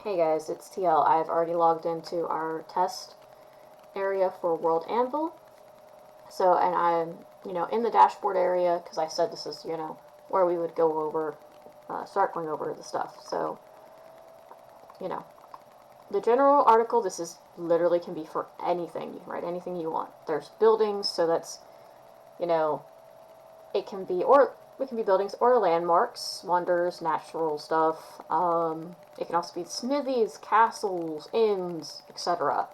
Hey guys, it's TL. I've already logged into our test area for WorldAnvil. So, and I'm, in the dashboard area because I said this is, where we would go over, start going over the stuff. So, you know, the general article, this is literally can be for anything. You can write anything you want. There's buildings, so that's, it can be, buildings or landmarks, wonders, natural stuff. It can also be smithies, castles, inns, etc.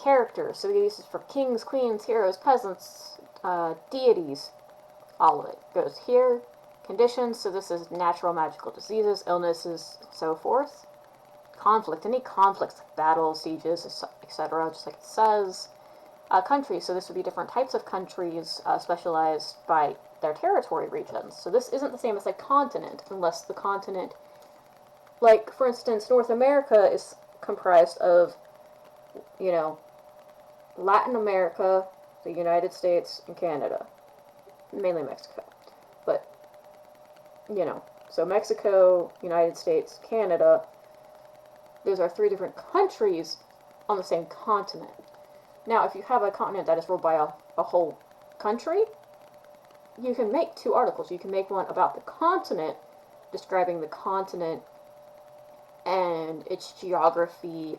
Characters, so we use this for kings, queens, heroes, peasants, deities. All of it goes here. Conditions, so this is natural magical diseases, illnesses, so forth. Conflict, any conflicts, like battles, sieges, etc., just like it says. Countries, so this would be different types of countries specialized by their territory regions. So this isn't the same as a continent, unless the continent, like, for instance, North America is comprised of, Latin America, the United States, and Canada. Mainly Mexico. But, so Mexico, United States, Canada, those are three different countries on the same continent. Now, if you have a continent that is ruled by a whole country, you can make two articles. You can make one about the continent, describing the continent and its geography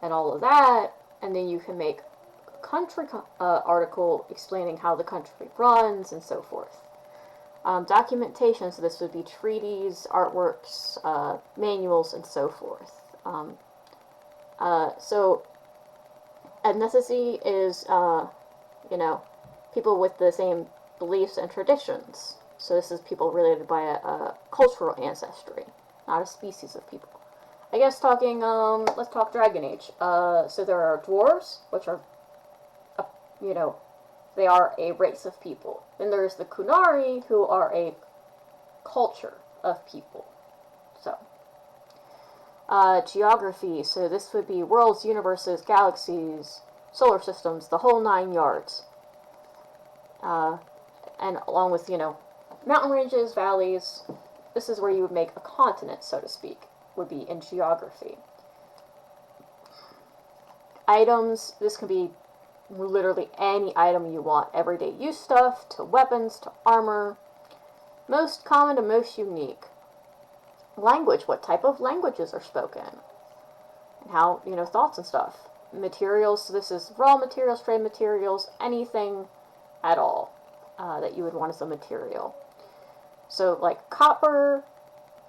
and all of that, and then you can make a country article explaining how the country runs and so forth. Documentation, so this would be treaties, artworks, manuals, and so forth. So ethnicity is, people with the same beliefs and traditions. So this is people related by a cultural ancestry, not a species of people. I guess let's talk Dragon Age. So there are dwarves, which are, they are a race of people. Then there's the Kunari, who are a culture of people. So, geography. So this would be worlds, universes, galaxies, solar systems, the whole 9 yards. And along with, mountain ranges, valleys. This is where you would make a continent, so to speak, would be in geography. Items, this can be literally any item you want. Everyday use stuff, to weapons, to armor. Most common to most unique. Language, what type of languages are spoken? And how, thoughts and stuff. Materials, so this is raw materials, trade materials, anything at all that you would want as a material. So, like copper,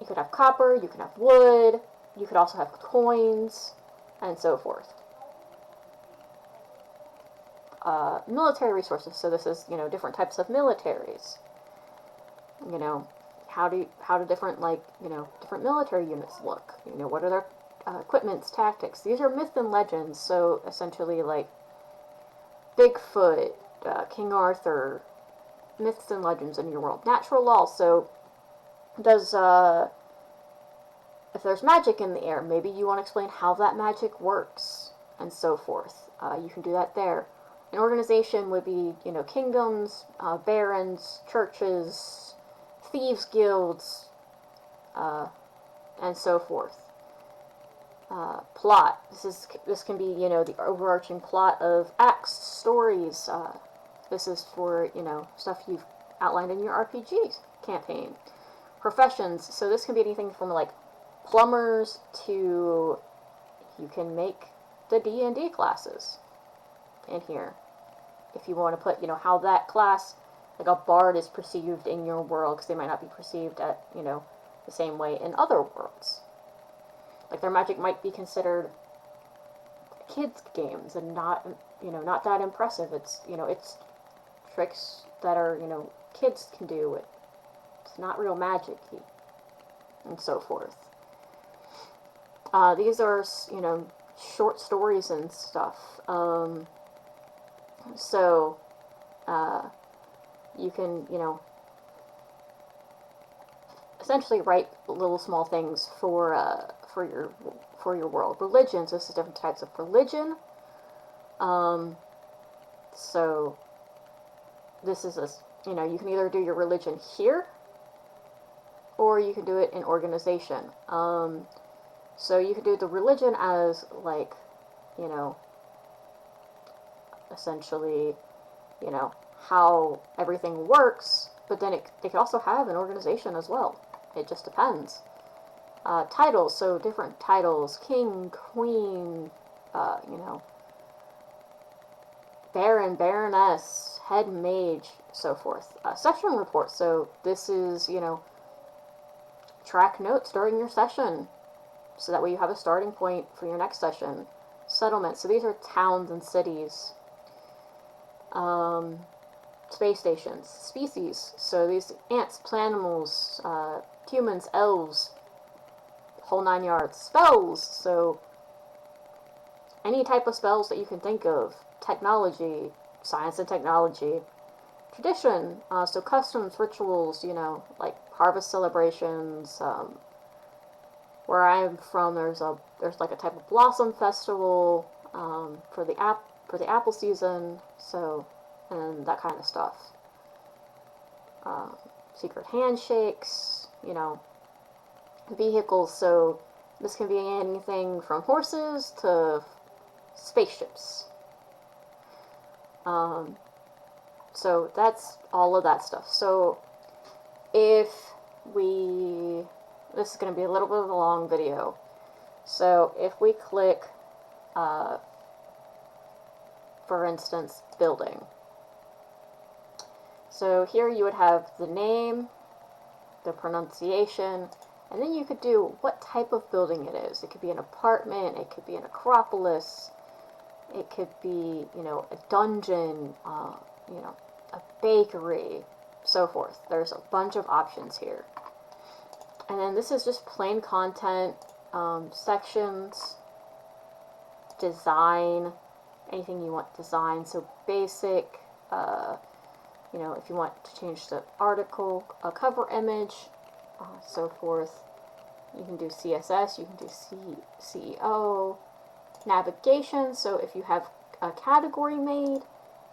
you could have copper, you can have wood, you could also have coins, and so forth. Military resources, so this is, different types of militaries. How do different, different military units look? What are their equipments, tactics? These are myth and legends, so essentially, like, Bigfoot, King Arthur, myths and legends in your world. Natural laws, so if there's magic in the air, maybe you want to explain how that magic works, and so forth. You can do that there. An organization would be, kingdoms, barons, churches, thieves' guilds, and so forth. Plot. This can be, the overarching plot of acts, stories. This is for, stuff you've outlined in your RPG campaign. Professions. So this can be anything from, like, plumbers to, you can make the D&D classes in here. If you want to put, how that class, like a bard, is perceived in your world, because they might not be perceived at, the same way in other worlds. Like, their magic might be considered kids' games and not, not that impressive. It's, it's tricks that are, kids can do. It's not real magic, and so forth. These are, short stories and stuff. So, you can, essentially write little small things for your world. Religions, this is different types of religion. So, this is you can either do your religion here, or you can do it in organization. So you could do the religion as, like, you know, essentially, you know, how everything works, but then they could also have an organization as well. It just depends. Titles, so different titles, king, queen, you know, baron, baroness, head mage, so forth. Session reports, so this is, you know, track notes during your session, so that way you have a starting point for your next session. Settlements, so these are towns and cities. Space stations. Species, so these ants, planimals, humans, elves, whole 9 yards. Spells, so any type of spells that you can think of. Technology, science and technology. Tradition, so customs, rituals, you know, like harvest celebrations. Where I'm from, there's like a type of blossom festival for the apple season, so, and that kind of stuff. Secret handshakes, you know, vehicles, so this can be anything from horses to spaceships. So that's all of that stuff. So if this is going to be a little bit of a long video. So if we click, for instance, building. So here you would have the name, the pronunciation, and then you could do what type of building it is. It could be an apartment, it could be an acropolis, it could be, you know, a dungeon, you know, a bakery, so forth. There's a bunch of options here. And then this is just plain content, sections, design, anything you want design. So basic, you know, if you want to change the article, a cover image, so forth. You can do CSS, you can do CEO, navigation. So if you have a category made,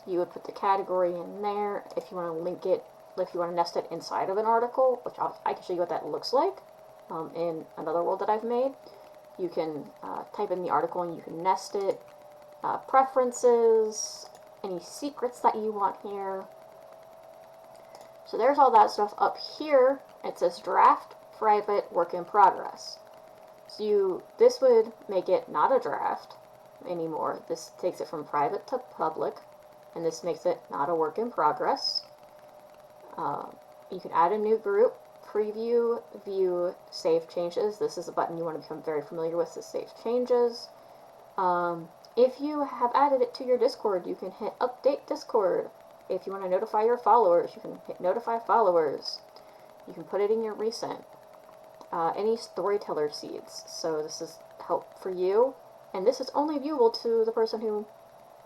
you would put the category in there. If you want to link it, if you want to nest it inside of an article, which I can show you what that looks like in another world that I've made. You can type in the article and you can nest it. Preferences, any secrets that you want here. So there's all that stuff. Up here, it says draft, private, work in progress. So this would make it not a draft anymore. This takes it from private to public, and this makes it not a work in progress. You can add a new group, preview, view, save changes. This is a button you want to become very familiar with, the save changes. If you have added it to your Discord, you can hit update Discord. If you want to notify your followers, you can hit notify followers. You can put it in your recent. Any storyteller seeds. So this is help for you. And this is only viewable to the person who,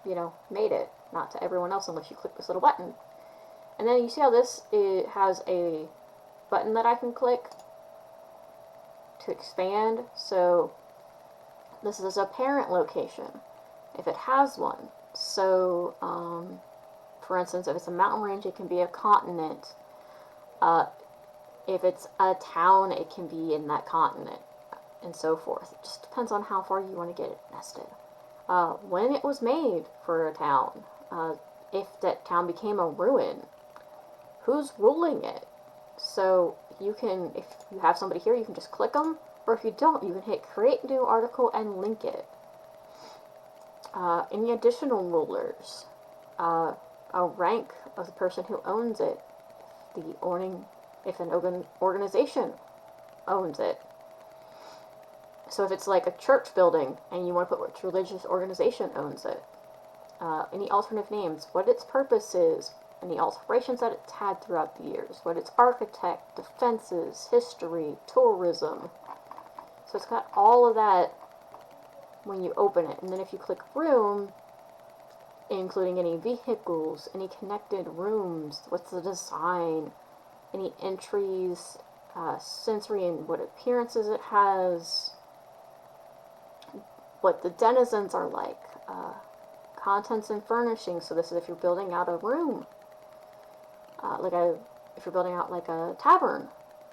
you know, made it, not to everyone else unless you click this little button. And then you see how it has a button that I can click to expand. So this is a parent location, if it has one. So, for instance, if it's a mountain range, it can be a continent. If it's a town, it can be in that continent, and so forth. It just depends on how far you want to get it nested. When it was made for a town, if that town became a ruin, who's ruling it? So you can, if you have somebody here, you can just click them, or if you don't, you can hit create new article and link it. Any additional rulers, a rank of the person who owns it, if an organization owns it. So if it's like a church building and you want to put which religious organization owns it. Any alternative names, what its purpose is, any alterations that it's had throughout the years, what its architect, defenses, history, tourism. So it's got all of that when you open it. And then if you click room, including any vehicles, any connected rooms, what's the design, any entries, sensory and what appearances it has, what the denizens are like, contents and furnishings. So this is if you're building out a room, if you're building out like a tavern,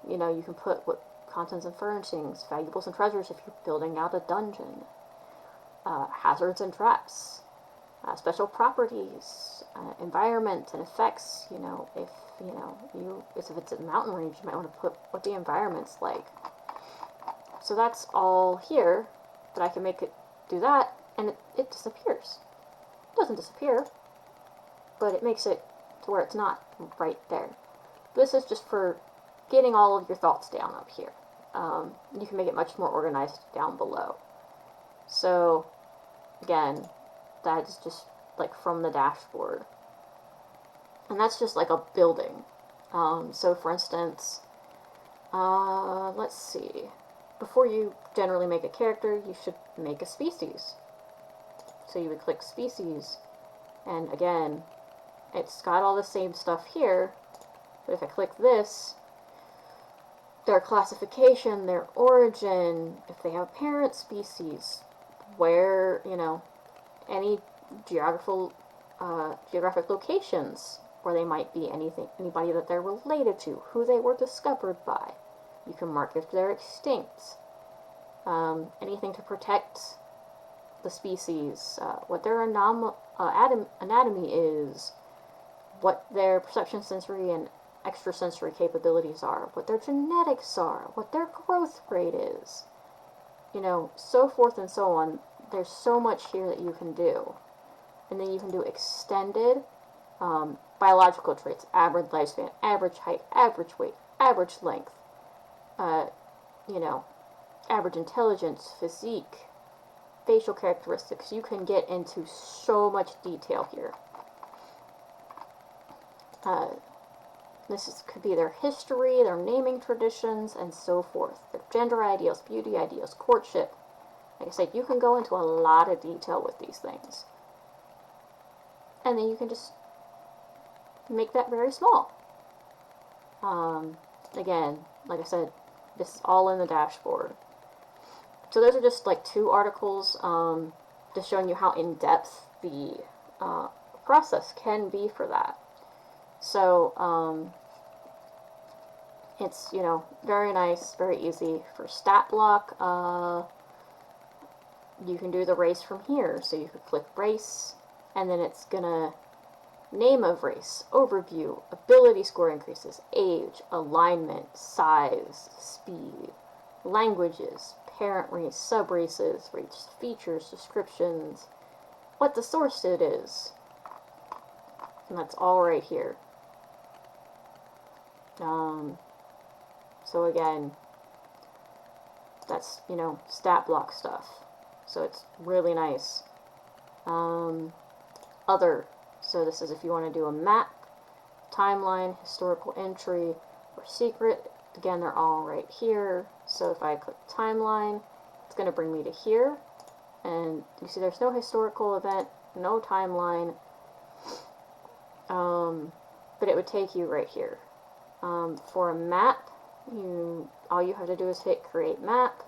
you know, you can put what contents and furnishings, valuables and treasures if you're building out a dungeon, hazards and traps, special properties, environment and effects. If it's a mountain range, you might want to put what the environment's like. So that's all here that I can make it do that, and it disappears. It doesn't disappear, but it makes it to where it's not right there. This is just for getting all of your thoughts down up here. You can make it much more organized down below. So, again, that is just like from the dashboard. And that's just like a building. So, for instance, let's see. Before you generally make a character, you should make a species. So you would click species, and again, it's got all the same stuff here, but if I click this, their classification, their origin, if they have a parent species, where, any geographic locations where they might be, anybody that they're related to, who they were discovered by. You can mark if they're extinct. Anything to protect the species, what their anatomy is, what their perception, sensory, and extrasensory capabilities are, what their genetics are, what their growth rate is, so forth and so on. There's so much here that you can do. And then you can do extended biological traits, average lifespan, average height, average weight, average length, average intelligence, physique, facial characteristics. You can get into so much detail here. Could be their history, their naming traditions, and so forth. Their gender ideals, beauty ideals, courtship. Like I said, you can go into a lot of detail with these things. And then you can just make that very small. Again, like I said, this is all in the dashboard. So those are just like 2 articles, just showing you how in-depth the process can be for that. So, it's, very nice, very easy. For stat block, you can do the race from here. So you could click race, and then it's gonna name of race, overview, ability score increases, age, alignment, size, speed, languages, parent race, sub-races, race features, descriptions, what the source it is. And that's all right here. So again, that's, stat block stuff. So it's really nice. Other, so this is if you want to do a map, timeline, historical entry, or secret. Again, they're all right here. So if I click timeline, it's going to bring me to here. And you see there's no historical event, no timeline. But it would take you right here. For a map, all you have to do is hit create map.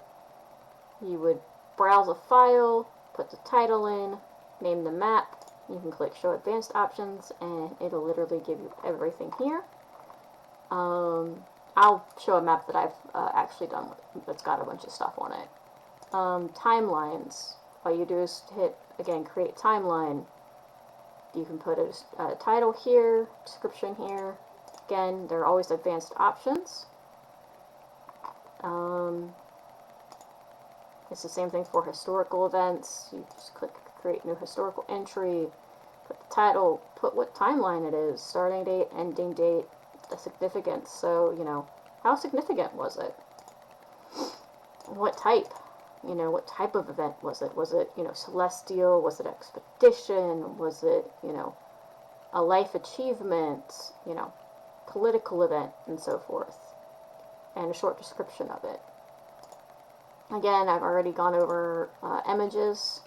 You would browse a file, put the title in, name the map. You can click show advanced options, and it'll literally give you everything here. I'll show a map that I've actually done that's got a bunch of stuff on it. Timelines. All you do is hit, again, create timeline. You can put a title here, description here. Again, there are always advanced options. It's the same thing for historical events. You just click create new historical entry, put the title, put what timeline it is, starting date, ending date, the significance. So, how significant was it? What type? What type of event was it? Was it, celestial? Was it expedition? Was it, a life achievement? Political event, and so forth. And a short description of it. Again, I've already gone over images.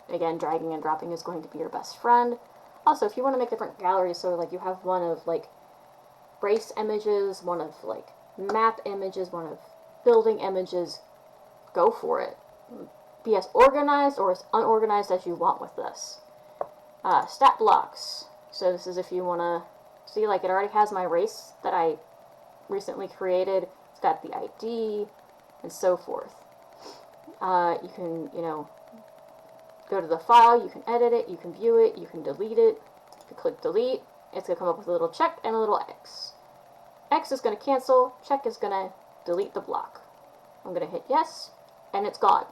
Again, dragging and dropping is going to be your best friend. Also, if you want to make different galleries, so like you have one of like race images, one of like map images, one of building images, go for it. Be as organized or as unorganized as you want with this. Stat blocks. So this is if you want to see, like, it already has my race that I recently created. It's got the ID, and so forth. You can, go to the file, you can edit it, you can view it, you can delete it. If you click delete, it's going to come up with a little check and a little X. X is going to cancel, check is going to delete the block. I'm going to hit yes, and it's gone.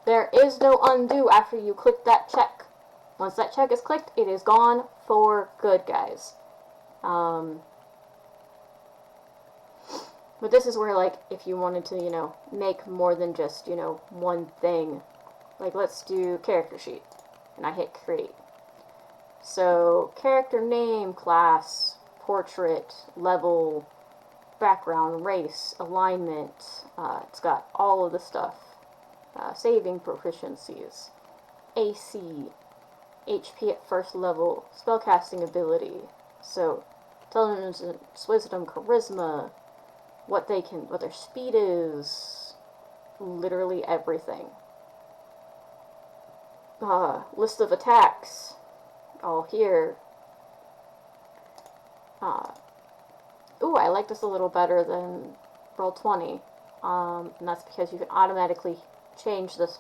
There is no undo after you click that check. Once that check is clicked, it is gone for good, guys. But this is where, like, if you wanted to, make more than just, one thing. Like, let's do character sheet. And I hit create. So, character name, class, portrait, level, background, race, alignment. It's got all of the stuff. Saving proficiencies. AC. HP at first level. Spellcasting ability. So, intelligence, wisdom, charisma. What their speed is. Literally everything. List of attacks. All here. Ooh, I like this a little better than Roll20. And that's because you can automatically change this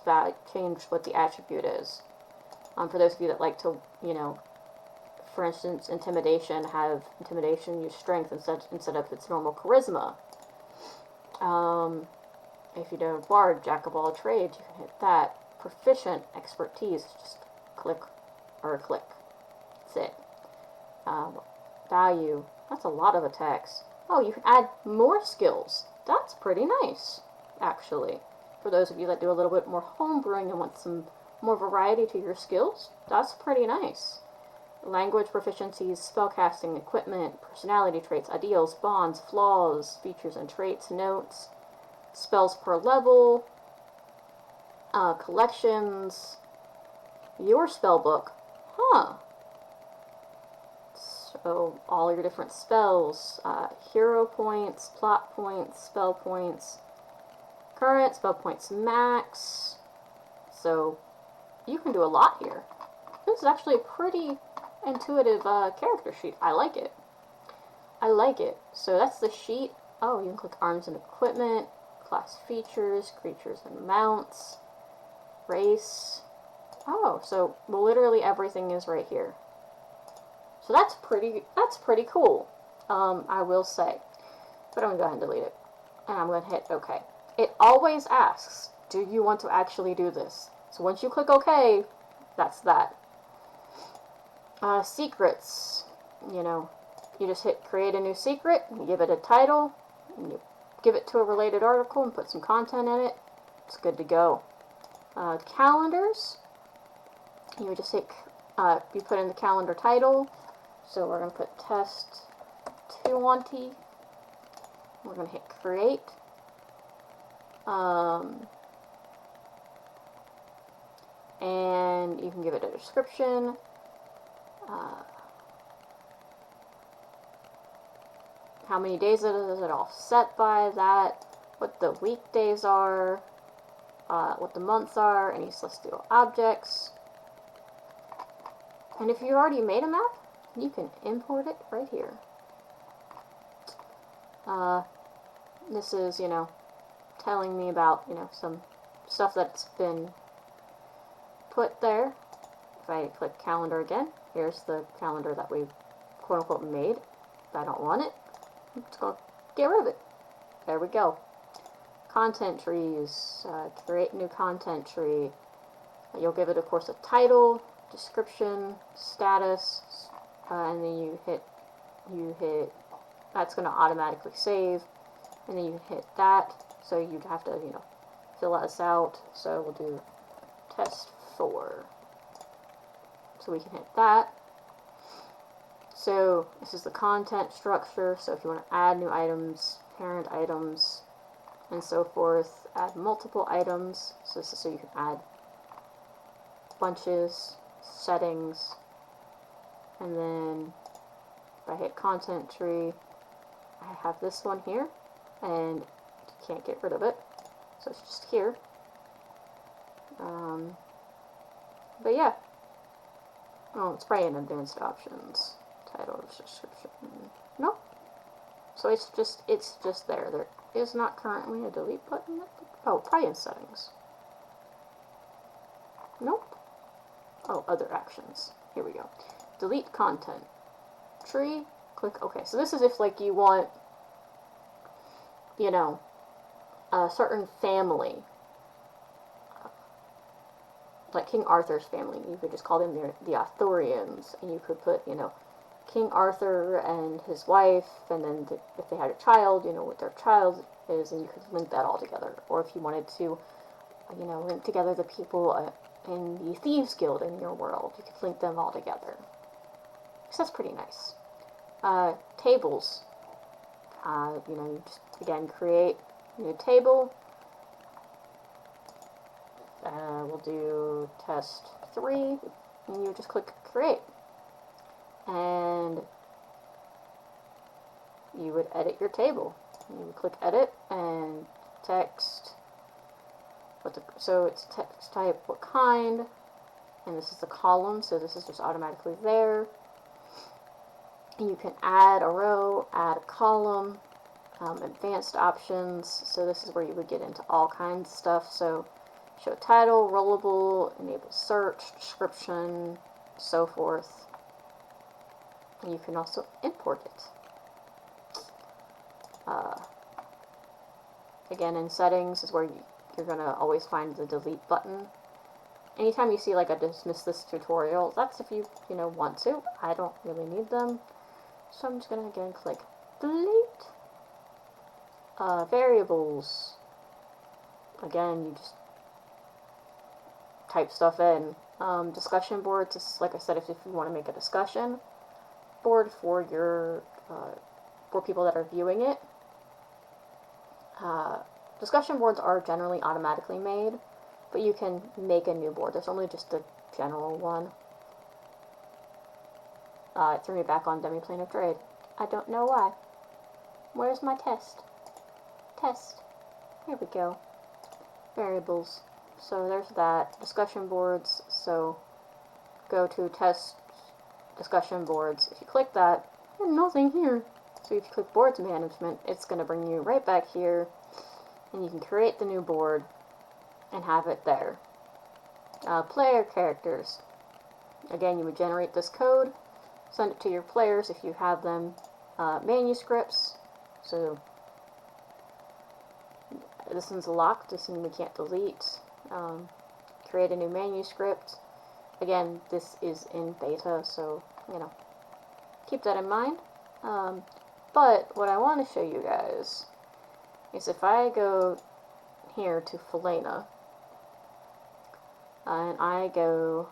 change what the attribute is. For those of you that like to, for instance, intimidation, have intimidation use strength instead of its normal charisma. If you do bard, jack of all trades, you can hit that. Proficient, expertise, just click or click. That's it. Value, that's a lot of attacks. Oh, you can add more skills. That's pretty nice, actually. For those of you that do a little bit more homebrewing and want some more variety to your skills, that's pretty nice. Language proficiencies, spellcasting, equipment, personality traits, ideals, bonds, flaws, features and traits, notes, spells per level, collections, your spell book. So all your different spells, hero points, plot points, spell points, current, spell points max. So you can do a lot here. This is actually a pretty intuitive character sheet. I like it. I like it. So that's the sheet. Oh, you can click arms and equipment, class features, creatures and mounts, race. Oh, so literally everything is right here. So that's pretty cool. I will say. But I'm going to go ahead and delete it. And I'm going to hit OK. It always asks, do you want to actually do this? So once you click OK, that's that. Secrets. You just hit create a new secret, and you give it a title, and you give it to a related article and put some content in it. It's good to go. Calendars. You would just hit, you put in the calendar title. So we're going to put test 20. We're going to hit create. And you can give it a description. How many days is it offset by that? What the weekdays are. What the months are. Any celestial objects. And if you already made a map, you can import it right here. This is, telling me about, some stuff that's been put there. If I click calendar again, here's the calendar that we quote-unquote made. If I don't want it, I'm just going to get rid of it. There we go. Content trees. Create a new content tree. You'll give it, of course, a title, description, status, and then you hit, that's going to automatically save, and then you hit that, so you'd have to, fill this out. So we'll do test 4. So we can hit that. So this is the content structure. So if you want to add new items, parent items, and so forth, add multiple items. So this is so you can add bunches, settings, and then if I hit content tree, I have this one here, and you can't get rid of it. So it's just here. But yeah. Oh, it's probably in advanced options. Title, description. Nope. So it's just there. is not currently a delete button. Oh, probably in settings. Nope. Oh, other actions. Here we go. Delete content. Tree. Click OK. So this is if, like, you want, you know, a certain family, like King Arthur's family. You could just call them the Arthurians, and you could put, you know, King Arthur and his wife, and then if they had a child, you know, what their child is, and you could link that all together. Or if you wanted to, you know, link together the people in the Thieves Guild in your world, you could link them all together. So that's pretty nice. Tables. You know, you just, again, create a new table. We'll do test 3, and you just click create. And you would edit your table. You would click edit and text. So it's text type, what kind, and this is the column, so this is just automatically there. And you can add a row, add a column, advanced options. So this is where you would get into all kinds of stuff. So show title, rollable, enable search, description, so forth. And you can also import it. Again, in settings is where you're going to always find the delete button. Anytime you see like a dismiss this tutorial, that's if you want to. I don't really need them. So I'm just going to again click delete. Variables. Again, you just type stuff in. Discussion boards is, like I said, if you want to make a discussion board for your for people that are viewing it. Discussion boards are generally automatically made, but you can make a new board. There's only just a general one. It threw me back on Demiplane of Dread. I don't know why. Where's my test? Test. Here we go. Variables. So there's that. Discussion boards. So go to test discussion boards. If you click that, there's nothing here. So if you click boards management, it's going to bring you right back here, and you can create the new board and have it there. Player characters. Again, you would generate this code, send it to your players if you have them. Manuscripts. So this one's locked. This one we can't delete. Create a new manuscript. Again, this is in beta, so keep that in mind. But what I want to show you guys is if I go here to Felena and I go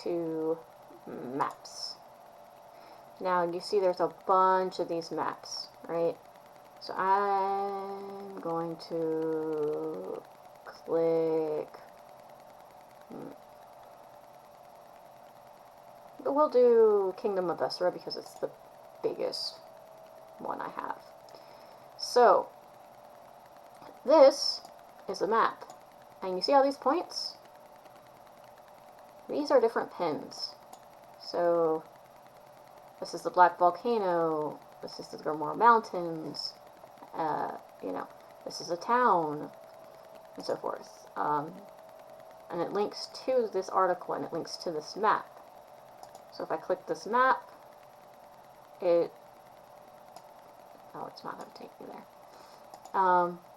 to maps. Now you see there's a bunch of these maps, right? So I'm going to click, but we'll do Kingdom of Essra because it's the biggest one I have. So this is a map, and you see all these points? These are different pins. So this is the Black Volcano, this is the Grimoire Mountains, this is a town, and so forth. And it links to this article, and it links to this map. So if I click this map, it's not going to take me there.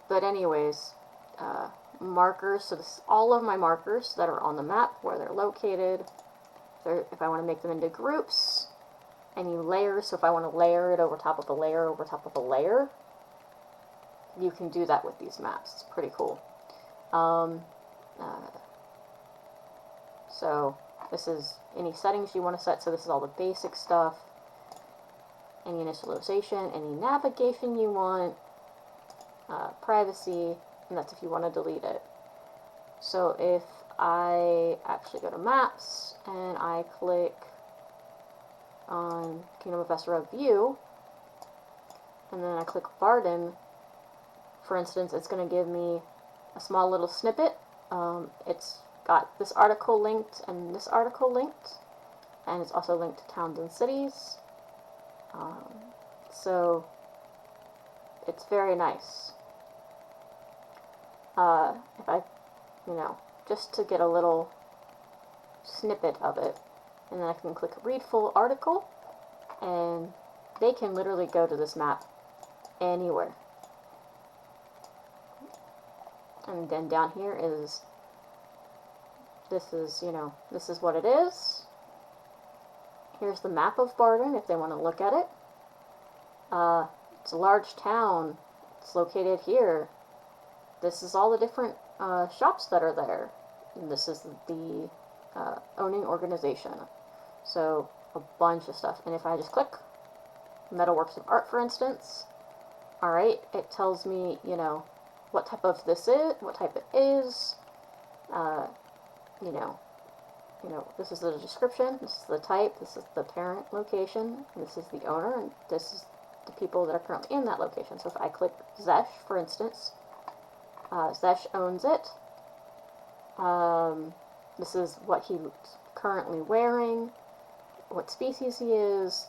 But anyways, markers, so this is all of my markers that are on the map, where they're located. If I want to make them into groups, any layers, so if I want to layer it over top of a layer over top of a layer, you can do that with these maps. It's pretty cool. So this is any settings you want to set, so this is all the basic stuff. Any initialization, any navigation you want, privacy, and that's if you want to delete it. So if I actually go to maps and I click on Kingdom of Essra View, and then I click Varden, for instance, it's going to give me a small little snippet. It's got this article linked and this article linked, and it's also linked to towns and cities. So it's very nice. if I, just to get a little snippet of it. And then I can click read full article, and they can literally go to this map anywhere. And then down here is, this is what it is. Here's the map of Barden if they want to look at it. It's a large town. It's located here. This is all the different shops that are there. And this is the owning organization. So a bunch of stuff. And if I just click Metalworks of Art, for instance, alright, it tells me, what type of this is, what type it is, this is the description, this is the type, this is the parent location, this is the owner, and this is the people that are currently in that location. So if I click Zesh, for instance, Zesh owns it. This is what he's currently wearing, what species he is,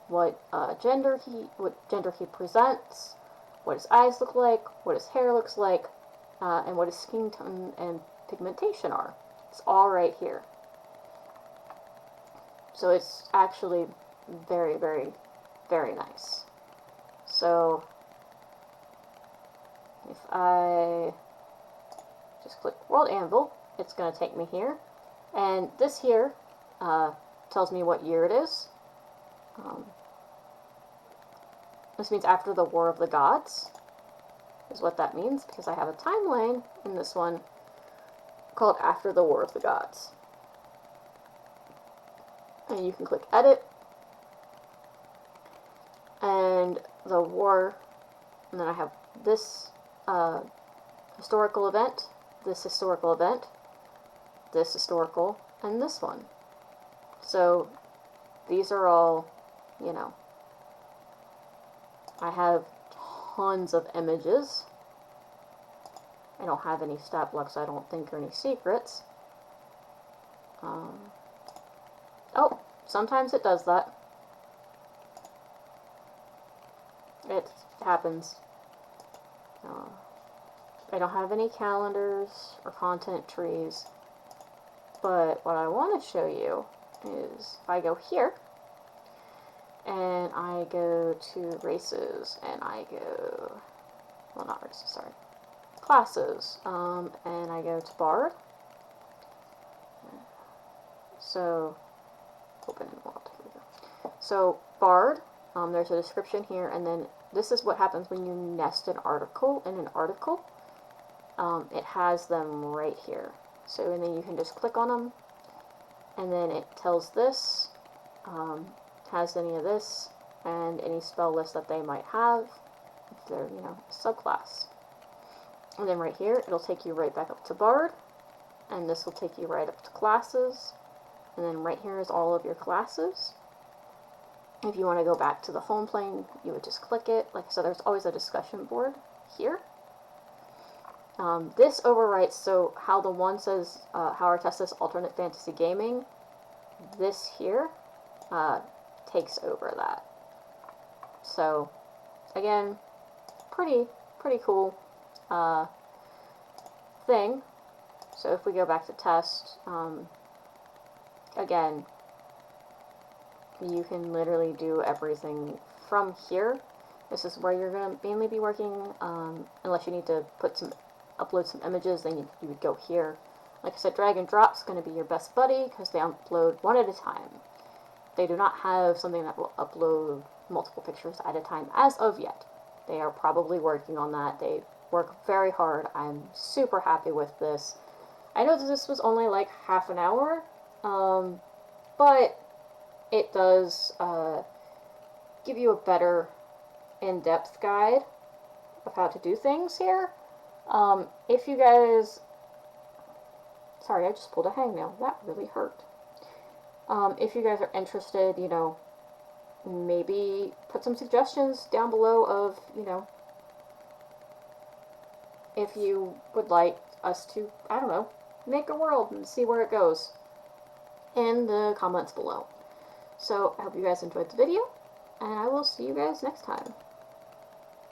what gender he presents, what his eyes look like, what his hair looks like, and what his skin tone and pigmentation are. It's all right here. So it's actually very, very, very nice. So if I just click WorldAnvil, it's going to take me here. And this here tells me what year it is. This means after the War of the Gods, is what that means, because I have a timeline in this one called After the War of the Gods. And you can click Edit, and the war, and then I have this historical event, this historical event, this historical, and this one. So these are all, I have tons of images. I don't have any stat blocks, I don't think, or any secrets. Oh, sometimes it does that. It happens. I don't have any calendars or content trees, but what I want to show you is if I go here, and I go to races, and I go, well, not races, sorry, classes, and I go to Bard. So, open in world, here we go. So, Bard, there's a description here, and then this is what happens when you nest an article in an article. It has them right here. So, and then you can just click on them, and then it tells this, has any of this, and any spell list that they might have, if they're, subclass. And then right here, it'll take you right back up to Bard, and this will take you right up to classes, and then right here is all of your classes. If you want to go back to the home plane, you would just click it. Like I said, there's always a discussion board here. This overwrites, so how the one says, how our test is alternate fantasy gaming, this here takes over that. So, again, pretty cool thing. So if we go back to test, again, you can literally do everything from here. This is where you're going to mainly be working, unless you need to upload some images, then you would go here. Like I said, drag and drop is going to be your best buddy, because they upload one at a time. They do not have something that will upload multiple pictures at a time as of yet. They are probably working on that. They work very hard. I'm super happy with this. I know that this was only like half an hour, but it does give you a better in-depth guide of how to do things here. If you guys... Sorry, I just pulled a hangnail. That really hurt. If you guys are interested, maybe put some suggestions down below of, if you would like us to, I don't know, make a world and see where it goes in the comments below. So, I hope you guys enjoyed the video, and I will see you guys next time.